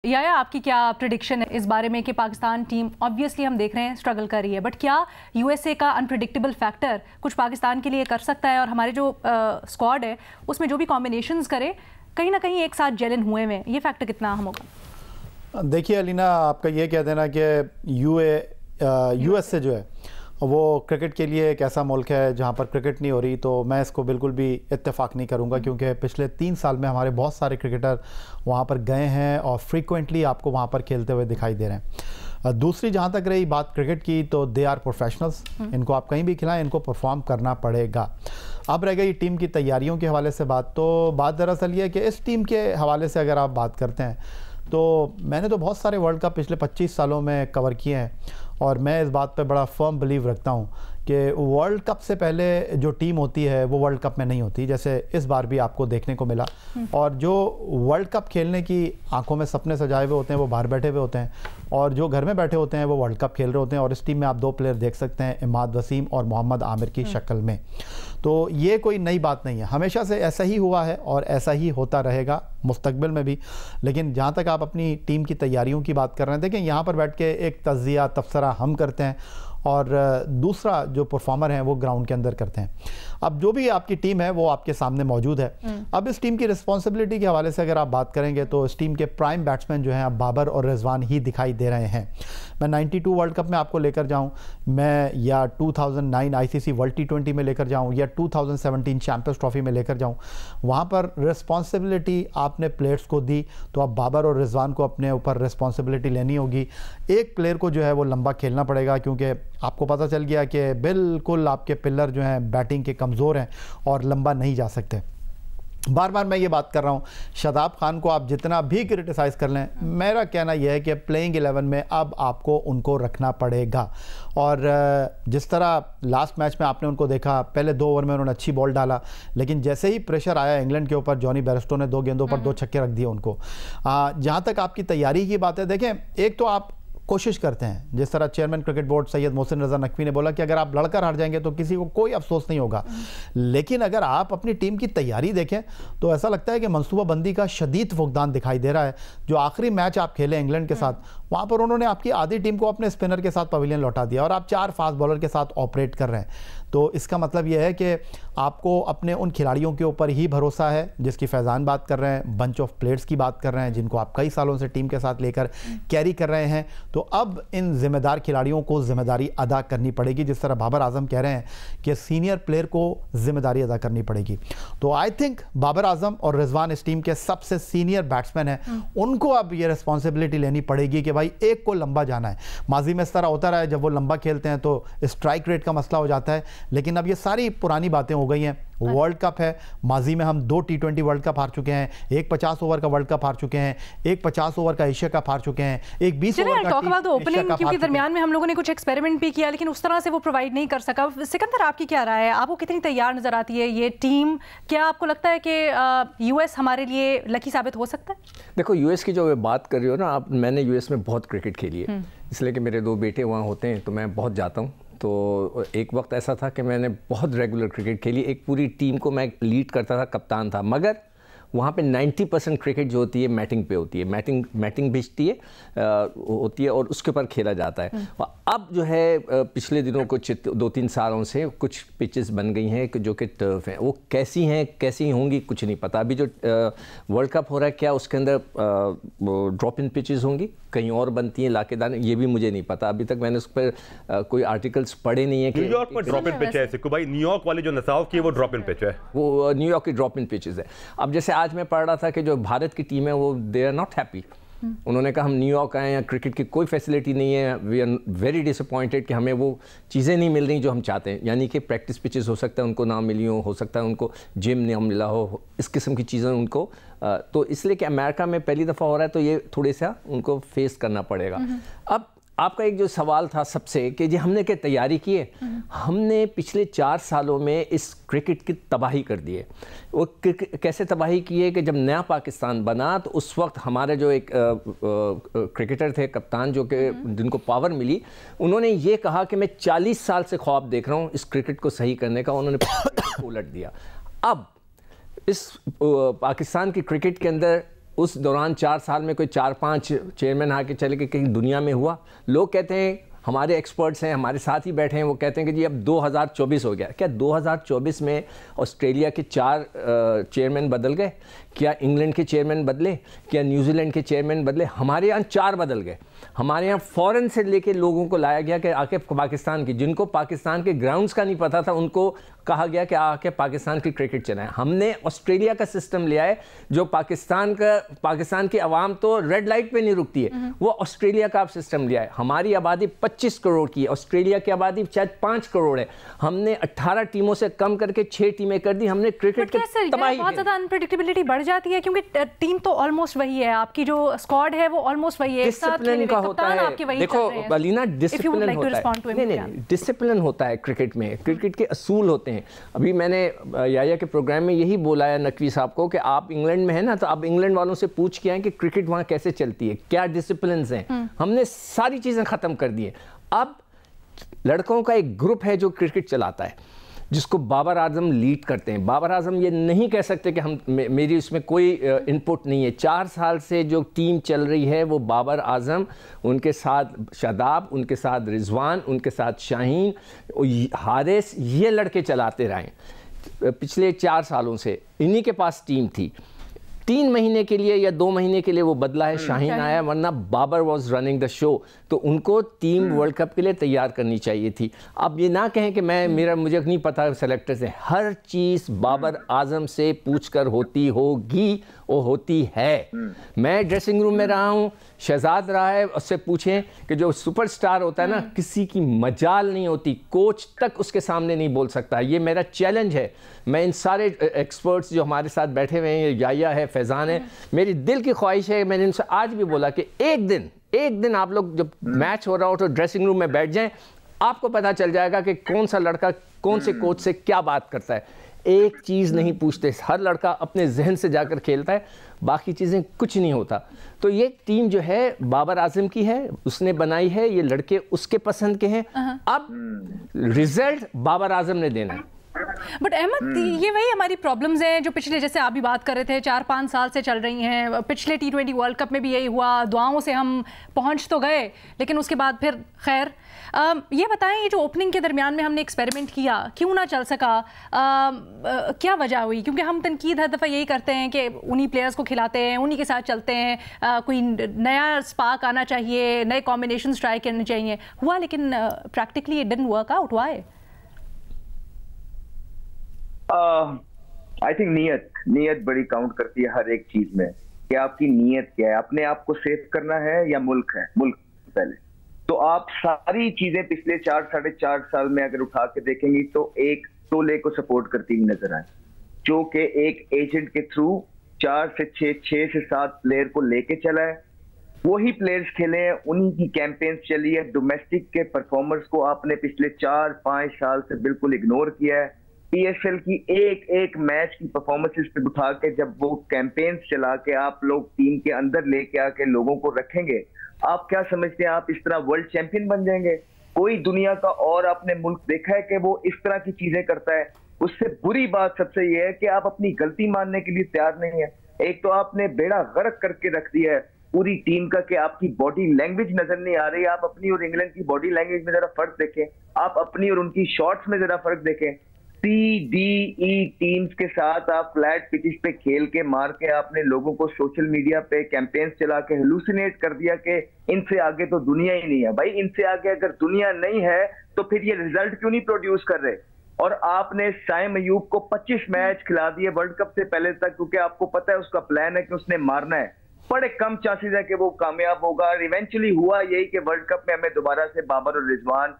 या आपकी क्या प्रेडिक्शन है इस बारे में कि पाकिस्तान टीम ऑब्वियसली हम देख रहे हैं स्ट्रगल कर रही है, बट क्या यूएसए का अनप्रेडिक्टेबल फैक्टर कुछ पाकिस्तान के लिए कर सकता है और हमारे जो स्क्वाड है उसमें जो भी कॉम्बिनेशंस करे कहीं ना कहीं एक साथ जेलन हुए में, ये फैक्टर कितना अहम होगा? देखिए अलीना, आपका ये कह देना कि यूएसए जो है वो क्रिकेट के लिए एक ऐसा मुल्क है जहाँ पर क्रिकेट नहीं हो रही, तो मैं इसको बिल्कुल भी इत्तेफाक नहीं करूँगा, क्योंकि पिछले 3 साल में हमारे बहुत सारे क्रिकेटर वहाँ पर गए हैं और फ्रीक्वेंटली आपको वहाँ पर खेलते हुए दिखाई दे रहे हैं। दूसरी जहाँ तक रही बात क्रिकेट की, तो दे आर प्रोफेशनल्स, इनको आप कहीं भी खिलाएं, इनको परफॉर्म करना पड़ेगा। अब रह गई टीम की तैयारियों के हवाले से बात, तो बात दरअसल ये है कि इस टीम के हवाले से अगर आप बात करते हैं तो मैंने तो बहुत सारे वर्ल्ड कप पिछले 25 सालों में कवर किए हैं और मैं इस बात पे बड़ा फर्म बिलीव रखता हूँ कि वर्ल्ड कप से पहले जो टीम होती है वो वर्ल्ड कप में नहीं होती, जैसे इस बार भी आपको देखने को मिला। और जो वर्ल्ड कप खेलने की आंखों में सपने सजाए हुए होते हैं वो बाहर बैठे हुए होते हैं, और जो घर में बैठे होते हैं वो वर्ल्ड कप खेल रहे होते हैं। और इस टीम में आप 2 प्लेयर देख सकते हैं, इमाद वसीम और मोहम्मद आमिर की शक्ल में। तो ये कोई नई बात नहीं है, हमेशा से ऐसा ही हुआ है और ऐसा ही होता रहेगा मुस्तकबिल में भी। लेकिन जहाँ तक आप अपनी टीम की तैयारियों की बात कर रहे हैं, देखें यहाँ पर बैठ के एक तज्जिया तबसरा हम करते हैं और दूसरा जो परफॉर्मर हैं वो ग्राउंड के अंदर करते हैं। अब जो भी आपकी टीम है वो आपके सामने मौजूद है। अब इस टीम की रिस्पॉन्सिबिलिटी के हवाले से अगर आप बात करेंगे तो इस टीम के प्राइम बैट्समैन जो हैं अब बाबर और रिजवान ही दिखाई दे रहे हैं। मैं 92 वर्ल्ड कप में आपको लेकर जाऊं, मैं या 2009 आईसीसी वर्ल्ड टी20 में लेकर जाऊं या 2017 चैंपियंस ट्रॉफी में लेकर जाऊं, वहाँ पर रिस्पॉन्सिबिलिटी आपने प्लेयर्स को दी, तो अब बाबर और रिजवान को अपने ऊपर रिस्पॉन्सिबिलिटी लेनी होगी। एक प्लेयर को जो है वो लंबा खेलना पड़ेगा, क्योंकि आपको पता चल गया कि बिल्कुल आपके पिलर जो हैं बैटिंग के कमज़ोर हैं और लंबा नहीं जा सकते। बार बार मैं ये बात कर रहा हूँ, शादाब खान को आप जितना भी क्रिटिसाइज़ कर लें, मेरा कहना यह है कि प्लेइंग 11 में अब आपको उनको रखना पड़ेगा। और जिस तरह लास्ट मैच में आपने उनको देखा, पहले 2 ओवर में उन्होंने अच्छी बॉल डाला, लेकिन जैसे ही प्रेशर आया इंग्लैंड के ऊपर, जॉनी बेयरस्टो ने 2 गेंदों पर 2 छक्के रख दिए उनको। जहाँ तक आपकी तैयारी की बात है, देखें एक तो आप कोशिश करते हैं, जिस तरह chairman cricket board Syed Mohsin Raza Naqvi ने बोला कि अगर आप लड़कर हार जाएंगे तो किसी को कोई अफसोस नहीं होगा। लेकिन अगर आप अपनी टीम की तैयारी देखें तो ऐसा लगता है कि मनसूबाबंदी का शदीद फुकदान दिखाई दे रहा है। जो आखिरी मैच आप खेले इंग्लैंड के साथ, वहाँ पर उन्होंने आपकी आधी टीम को अपने स्पिनर के साथ पवेलियन लौटा दिया और आप 4 फास्ट बॉलर के साथ ऑपरेट कर रहे हैं। तो इसका मतलब यह है कि आपको अपने उन खिलाड़ियों के ऊपर ही भरोसा है, जिसकी फैज़ान बात कर रहे हैं, बंच ऑफ प्लेयर्स की बात कर रहे हैं, जिनको आप कई सालों से टीम के साथ लेकर कैरी कर रहे हैं। तो अब इन जिम्मेदार खिलाड़ियों को जिम्मेदारी अदा करनी पड़ेगी, जिस तरह बाबर आजम कह रहे हैं कि सीनियर प्लेयर को जिम्मेदारी अदा करनी पड़ेगी। तो आई थिंक बाबर आजम और रिजवान इस टीम के सबसे सीनियर बैट्समैन हैं, उनको अब ये रिस्पॉन्सिबिलिटी लेनी पड़ेगी कि भाई एक को लंबा जाना है। माजी में इस तरह होता रहा है, जब वो लंबा खेलते हैं तो स्ट्राइक रेट का मसला हो जाता है, लेकिन अब ये सारी पुरानी बातें हो गई हैं। वर्ल्ड कप है, माजी में हम 2 T20 वर्ल्ड कप हार चुके हैं, एक 50 ओवर का वर्ल्ड कप हार चुके हैं, एक 50 ओवर का एशिया कप हार चुके हैं, एक 20 ओवर का ओपनिंग, क्योंकि दरमियान में हम लोगों ने कुछ एक्सपेरिमेंट भी किया लेकिन उस तरह से वो प्रोवाइड नहीं कर सका। सिकंदर, आपकी क्या राय है? आपको कितनी तैयार नजर आती है ये टीम? क्या आपको लगता है कि यूएस हमारे लिए लकी साबित हो सकता है? देखो, यूएस की जो बात कर रही हो ना आप, मैंने यूएस में बहुत क्रिकेट खेली है, इसलिए कि मेरे 2 बेटे वहाँ होते हैं तो मैं बहुत जाता हूँ। तो एक वक्त ऐसा था कि मैंने बहुत रेगुलर क्रिकेट खेली, एक पूरी टीम को मैं लीड करता था, कप्तान था। मगर वहाँ पे 90% क्रिकेट जो होती है मैटिंग पे होती है, मैटिंग भिजती है होती है और उसके ऊपर खेला जाता है। अब जो है पिछले दिनों कुछ 2-3 सालों से कुछ पिचेस बन गई हैं जो कि टर्फ हैं, वो कैसी होंगी कुछ नहीं पता। अभी जो वर्ल्ड कप हो रहा है, क्या उसके अंदर ड्रॉप इन पिचेस होंगी, कहीं और बनती हैं लाकेदाने, ये भी मुझे नहीं पता। अभी तक मैंने उस पर कोई आर्टिकल्स पढ़े नहीं है। न्यूयॉर्क में ड्रॉप इन पिच है सिक्कू भाई, न्यूयॉर्क वाले जो नसाव की वो ड्रॉप इन पिच है, वो न्यूयॉर्क की ड्रॉप इन पिचेस है। अब जैसे आज मैं पढ़ रहा था कि जो भारत की टीम है वो दे आर नॉट हैप्पी। उन्होंने कहा हम न्यूयॉर्क आए हैं, क्रिकेट की कोई फैसिलिटी नहीं है, वी आर वेरी डिसअपॉइंटेड कि हमें वो चीज़ें नहीं मिल रही जो हम चाहते हैं। यानी कि प्रैक्टिस पिचेस हो सकता है उनको ना मिली हो सकता है उनको जिम ना मिला हो, इस किस्म की चीज़ें उनको। तो इसलिए कि अमेरिका में पहली दफ़ा हो रहा है तो ये थोड़े सा उनको फेस करना पड़ेगा। अब आपका एक जो सवाल था सबसे कि जी हमने क्या तैयारी की है, हमने पिछले 4 सालों में इस क्रिकेट की तबाही कर दी है। वो कैसे तबाही की है कि जब नया पाकिस्तान बना तो उस वक्त हमारे जो एक क्रिकेटर थे कप्तान, जो कि जिनको पावर मिली, उन्होंने ये कहा कि मैं 40 साल से ख्वाब देख रहा हूँ इस क्रिकेट को सही करने का, उन्होंने उलट दिया। अब इस पाकिस्तान की क्रिकेट के अंदर उस दौरान 4 साल में कोई 4-5 चेयरमैन आके चले गए, कहीं दुनिया में हुआ? लोग कहते हैं, हमारे एक्सपर्ट्स हैं, हमारे साथ ही बैठे हैं, वो कहते हैं कि जी अब 2024 हो गया। क्या 2024 में ऑस्ट्रेलिया के 4 चेयरमैन बदल गए? क्या इंग्लैंड के चेयरमैन बदले? क्या न्यूजीलैंड के चेयरमैन बदले? हमारे यहाँ 4 बदल गए। हमारे यहाँ फ़ॉरेन से लेके लोगों को लाया गया कि आके पाकिस्तान की, जिनको पाकिस्तान के ग्राउंड्स का नहीं पता था, उनको कहा गया कि आके पाकिस्तान की क्रिकेट चलाएं। हमने ऑस्ट्रेलिया का सिस्टम लिया है, जो पाकिस्तान की आवाम तो रेड लाइट पे नहीं रुकती है, वो ऑस्ट्रेलिया का आप सिस्टम लिया है। हमारी आबादी 25 करोड़ की है, ऑस्ट्रेलिया की आबादी शायद 5 करोड़ है। हमने 18 टीमों से कम करके 6 टीमें कर दी। हमने क्रिकेट की तबाही, बहुत ज़्यादा अनप्रेडिक्टेबिलिटी बढ़ जाती है, क्योंकि टीम तो ऑलमोस्ट वही है, आपकी जो स्क्वाड है वो ऑलमोस्ट वही है, डिसिप्लिन का होता है। देखो बलीना, डिसिप्लिन होता है। नहीं, डिसिप्लिन होता है क्रिकेट में, क्रिकेट के असूल होते हैं। अभी मैंने याया के प्रोग्राम में यही बोला है नकवी साहब को कि आप इंग्लैंड में हैं ना, तो आप इंग्लैंड वालों से पूछ के आए कि क्रिकेट वहाँ कैसे चलती है, क्या डिसिप्लिन हैं। हमने सारी चीज़ें ख़त्म कर दी हैं। अब लड़कों का एक ग्रुप है जो क्रिकेट चलाता है, जिसको बाबर आजम लीड करते हैं। बाबर आजम ये नहीं कह सकते कि मेरी उसमें कोई इनपुट नहीं है। 4 साल से जो टीम चल रही है वो बाबर आजम, उनके साथ शादाब, उनके साथ रिजवान, उनके साथ शाहीन, हारिस, ये लड़के चलाते रहे पिछले 4 सालों से। इन्हीं के पास टीम थी। 3 महीने के लिए या 2 महीने के लिए वो बदला है, शाहीन आया, वरना Babar was running the show. तो उनको टीम वर्ल्ड कप के लिए तैयार करनी चाहिए थी। अब ये ना कहें कि मुझे नहीं पता सेलेक्टर से, हर चीज़ बाबर आजम से पूछकर होती होगी, वो होती है। मैं ड्रेसिंग रूम में रहा हूँ, शहजाद रहा है, उससे पूछें कि जो सुपरस्टार होता है ना, किसी की मजाल नहीं होती, कोच तक उसके सामने नहीं बोल सकता। ये मेरा चैलेंज है। मैं इन सारे एक्सपर्ट्स जो हमारे साथ बैठे हुए हैं, याया है, फैज़ान है, मेरी दिल की ख्वाहिश है, मैंने इनसे आज भी बोला कि एक दिन आप लोग जब मैच हो रहा हो तो ड्रेसिंग रूम में बैठ जाएं, आपको पता चल जाएगा कि कौन सा लड़का कौन से कोच से क्या बात करता है। एक चीज़ नहीं पूछते, हर लड़का अपने जहन से जाकर खेलता है, बाकी चीज़ें कुछ नहीं होता। तो ये टीम जो है बाबर आजम की है, उसने बनाई है, ये लड़के उसके पसंद के हैं। अब रिजल्ट बाबर आजम ने देना है। बट अहमद, ये वही हमारी प्रॉब्लम्स हैं जो पिछले, जैसे आप भी बात कर रहे थे, 4-5 साल से चल रही हैं। पिछले T20 वर्ल्ड कप में भी यही हुआ, दुआओं से हम पहुंच तो गए, लेकिन उसके बाद फिर खैर। ये बताएं, ये जो ओपनिंग के दरमियान में हमने एक्सपेरिमेंट किया, क्यों ना चल सका? क्या वजह हुई? क्योंकि हम तनकीद हर दफ़ा यही करते हैं कि उन्हीं प्लेयर्स को खिलाते हैं, उन्हीं के साथ चलते हैं, कोई नया स्पार्क आना चाहिए, नए कॉम्बिनेशंस ट्राई करने चाहिए। हुआ, लेकिन practically it didn't work out. Why? I think नीयत बड़ी काउंट करती है हर एक चीज में, कि आपकी नीयत क्या है। अपने आप को सेव करना है या मुल्क पहले। तो आप सारी चीजें पिछले 4-4.5 साल में अगर उठा के देखेंगी तो एक टोले को सपोर्ट करती हुई नजर आए, जो कि एक एजेंट के थ्रू 4 से 6 से 7 प्लेयर को लेके चला है। वही प्लेयर्स खेले हैं, उन्हीं की कैंपेन्स चली है। डोमेस्टिक के परफॉर्मर्स को आपने पिछले 4-5 साल से बिल्कुल इग्नोर किया है। PSL की एक मैच की परफॉर्मेंसेस पे उठा के जब वो कैंपेन्स चला के आप लोग टीम के अंदर लेके आके लोगों को रखेंगे, आप क्या समझते हैं आप इस तरह वर्ल्ड चैंपियन बन जाएंगे? कोई दुनिया का और आपने मुल्क देखा है कि वो इस तरह की चीजें करता है? उससे बुरी बात सबसे ये है कि आप अपनी गलती मानने के लिए तैयार नहीं है। एक तो आपने बेड़ा गर्क करके रख दिया है पूरी टीम का, कि आपकी बॉडी लैंग्वेज नजर नहीं आ रही। आप अपनी और इंग्लैंड की बॉडी लैंग्वेज में जरा फर्क देखें, आप अपनी और उनकी शॉट्स में जरा फर्क देखें। CDE टीम्स के साथ आप फ्लैट पिचेस पे खेल के मार के आपने लोगों को सोशल मीडिया पे कैंपेन्स चला के हेलुसिनेट कर दिया कि इनसे आगे तो दुनिया ही नहीं है। भाई, इनसे आगे अगर दुनिया नहीं है तो फिर ये रिजल्ट क्यों नहीं प्रोड्यूस कर रहे? और आपने साइम अयूब को 25 मैच खिला दिए वर्ल्ड कप से पहले तक, क्योंकि आपको पता है उसका प्लान है कि उसने मारना है। बड़े कम चांसेस है कि वो कामयाब होगा। इवेंचुअली हुआ यही कि वर्ल्ड कप में हमें दोबारा से बाबर और रिजवान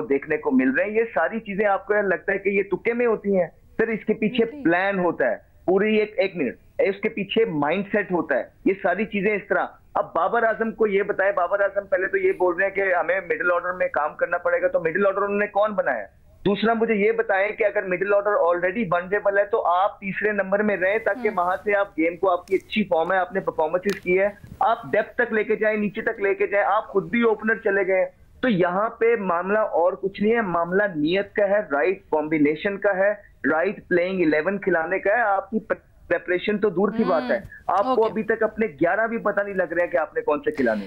देखने को मिल रहे हैं। ये सारी चीजें आपको लगता है कि ये तुक्के में होती हैं? सर, इसके पीछे प्लान होता है पूरी। एक मिनट, इसके पीछे माइंडसेट होता है। ये सारी चीजें इस तरह। अब बाबर आजम को ये बताए, बाबर आजम पहले तो ये बोल रहे हैं कि हमें मिडिल ऑर्डर में काम करना पड़ेगा, तो मिडिल ऑर्डर उन्होंने कौन बनाया? दूसरा, मुझे ये बताएं कि अगर मिडिल ऑर्डर ऑलरेडी वनरेबल है तो आप तीसरे नंबर में रहे, ताकि वहां से आप गेम को, आपकी अच्छी फॉर्म है, आपने परफॉर्मेंसेस की है, आप डेप्थ तक लेके जाए, नीचे तक लेके जाए। आप खुद भी ओपनर चले गए। तो यहाँ पे मामला और कुछ नहीं है, मामला नियत का है, राइट कॉम्बिनेशन का है, राइट प्लेइंग 11 खिलाने का है। आपकी प्रेपरेशन तो दूर की बात है, आपको Okay. अभी तक अपने 11 भी पता नहीं लग रहा है कि आपने कौन से खिलाने।